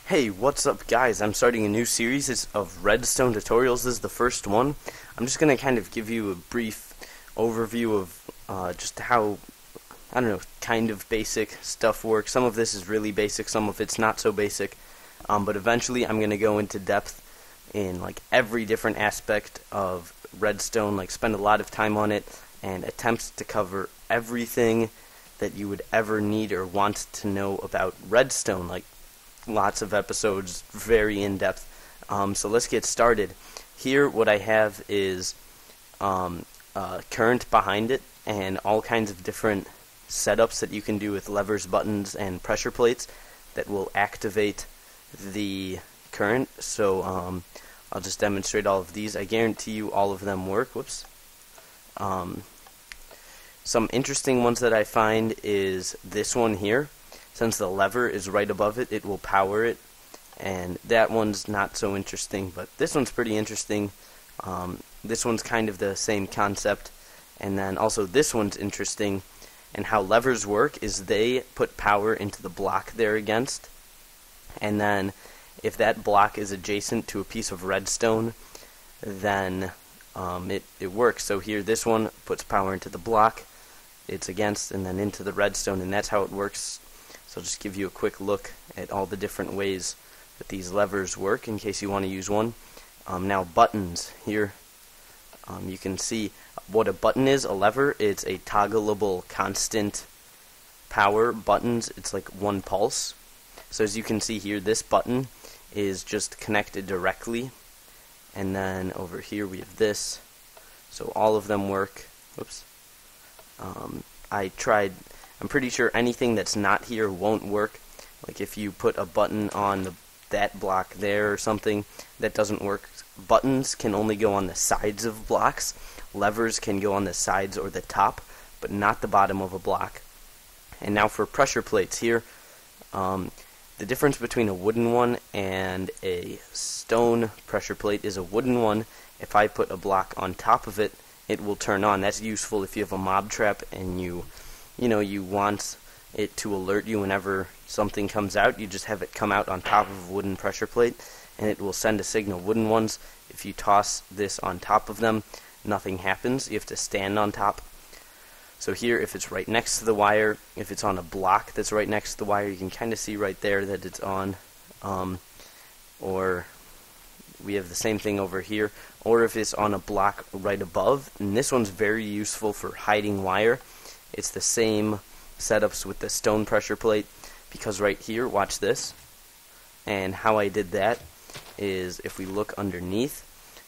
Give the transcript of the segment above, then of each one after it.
Hey, what's up guys? I'm starting a new series of Redstone tutorials. This is the first one. I'm just going to kind of give you a brief overview of just how, I don't know, kind of basic stuff works. Some of this is really basic, some of it's not so basic. But eventually I'm going to go into depth in like every different aspect of Redstone, like spend a lot of time on it and attempt to cover everything that you would ever need or want to know about Redstone, like lots of episodes, very in-depth. So let's get started. Here what I have is current behind it and all kinds of different setups that you can do with levers, buttons, and pressure plates that will activate the current. So I'll just demonstrate all of these. I guarantee you all of them work. Whoops. Some interesting ones that I find is this one here. Since the lever is right above it, it will power it, and that one's not so interesting, but this one's pretty interesting. This one's kind of the same concept, and then also this one's interesting, and how levers work is they put power into the block they're against, and then if that block is adjacent to a piece of redstone, then it works. So here this one puts power into the block it's against, and then into the redstone, and that's how it works. So I'll just give you a quick look at all the different ways that these levers work in case you want to use one. Now buttons here, you can see what a button is. A lever, it's a toggleable constant power. Buttons, it's like one pulse. So as you can see here, this button is just connected directly, and then over here we have this. So all of them work. Whoops. I'm pretty sure anything that's not here won't work. Like if you put a button on that block there or something, that doesn't work. Buttons can only go on the sides of blocks. Levers can go on the sides or the top, but not the bottom of a block. And now for pressure plates here, the difference between a wooden one and a stone pressure plate is a wooden one, if I put a block on top of it, it will turn on. That's useful if you have a mob trap and you want it to alert you whenever something comes out. You just have it come out on top of a wooden pressure plate, and it will send a signal. Wooden ones, if you toss this on top of them, nothing happens. You have to stand on top. So here, if it's right next to the wire, if it's on a block that's right next to the wire, you can kind of see right there that it's on. Or we have the same thing over here. Or if it's on a block right above, and this one's very useful for hiding wire. It's the same setups with the stone pressure plate, because right here, watch this, and how I did that is if we look underneath,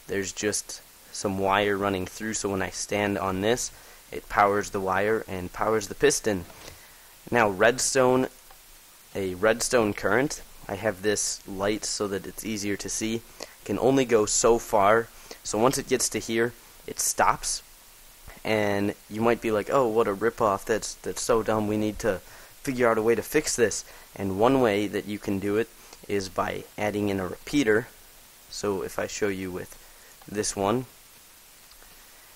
there's just some wire running through, so when I stand on this, it powers the wire and powers the piston. Now a redstone current, I have this light so that it's easier to see, can only go so far, so once it gets to here, it stops. And you might be like, oh, what a ripoff, that's so dumb, we need to figure out a way to fix this. And one way that you can do it is by adding in a repeater. So if I show you with this one,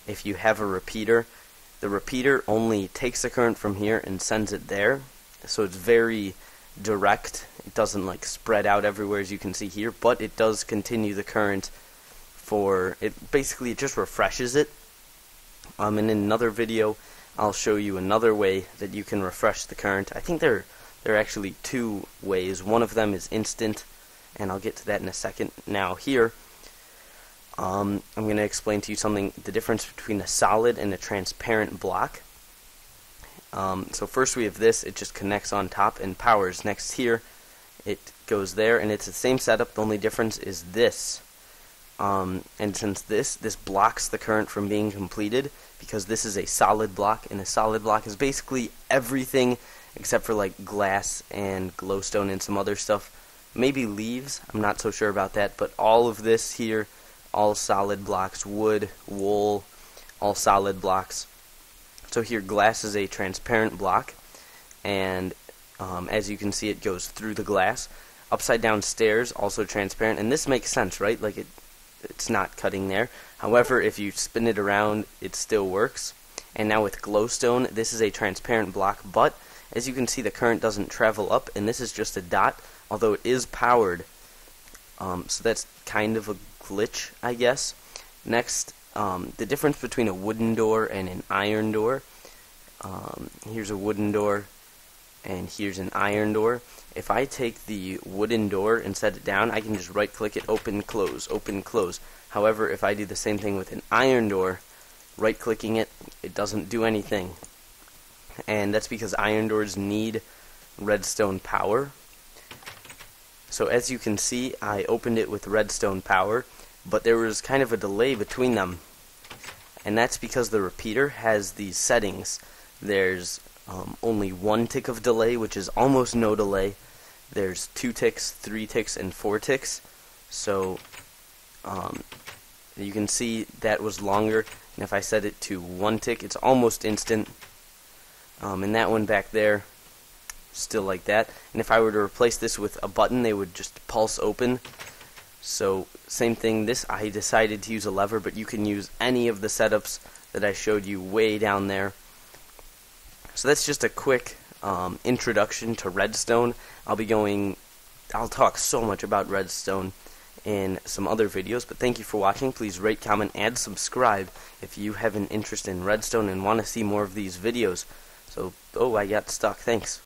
if you have a repeater, the repeater only takes the current from here and sends it there. So it's very direct. It doesn't like spread out everywhere as you can see here, but it does continue the current for, basically it just refreshes it. And in another video, I'll show you another way that you can refresh the current. I think there are actually two ways. One of them is instant, and I'll get to that in a second. Now here, I'm going to explain to you something, the difference between a solid and a transparent block. So first we have this, it just connects on top and powers. Next here, it goes there, and it's the same setup, the only difference is this. And since this blocks the current from being completed, because this is a solid block, and a solid block is basically everything except for like glass and glowstone and some other stuff. Maybe leaves, I'm not so sure about that, but all of this here, all solid blocks, wood, wool, all solid blocks. So here glass is a transparent block, and as you can see it goes through the glass. Upside down stairs, also transparent, and this makes sense, right? Like it's not cutting there. However, if you spin it around, it still works. And now with glowstone, this is a transparent block, but As you can see, the current doesn't travel up, and this is just a dot, although it is powered. So that's kind of a glitch, I guess. Next, the difference between a wooden door and an iron door. Here's a wooden door, and here's an iron door. If I take the wooden door and set it down, I can just right-click it, open, close, open, close. However, if I do the same thing with an iron door, right-clicking it, it doesn't do anything. And that's because iron doors need redstone power. So as you can see, I opened it with redstone power, but there was kind of a delay between them. And that's because the repeater has these settings. There's only 1 tick of delay, which is almost no delay. There's 2 ticks, 3 ticks, and 4 ticks. So you can see that was longer. And if I set it to 1 tick, it's almost instant. And that one back there, still like that. And if I were to replace this with a button, they would just pulse open. So same thing, this I decided to use a lever, but you can use any of the setups that I showed you way down there. So that's just a quick introduction to Redstone. I'll talk so much about Redstone in some other videos, but thank you for watching. Please rate, comment, and subscribe if you have an interest in Redstone and want to see more of these videos. So, I got stuck. Thanks.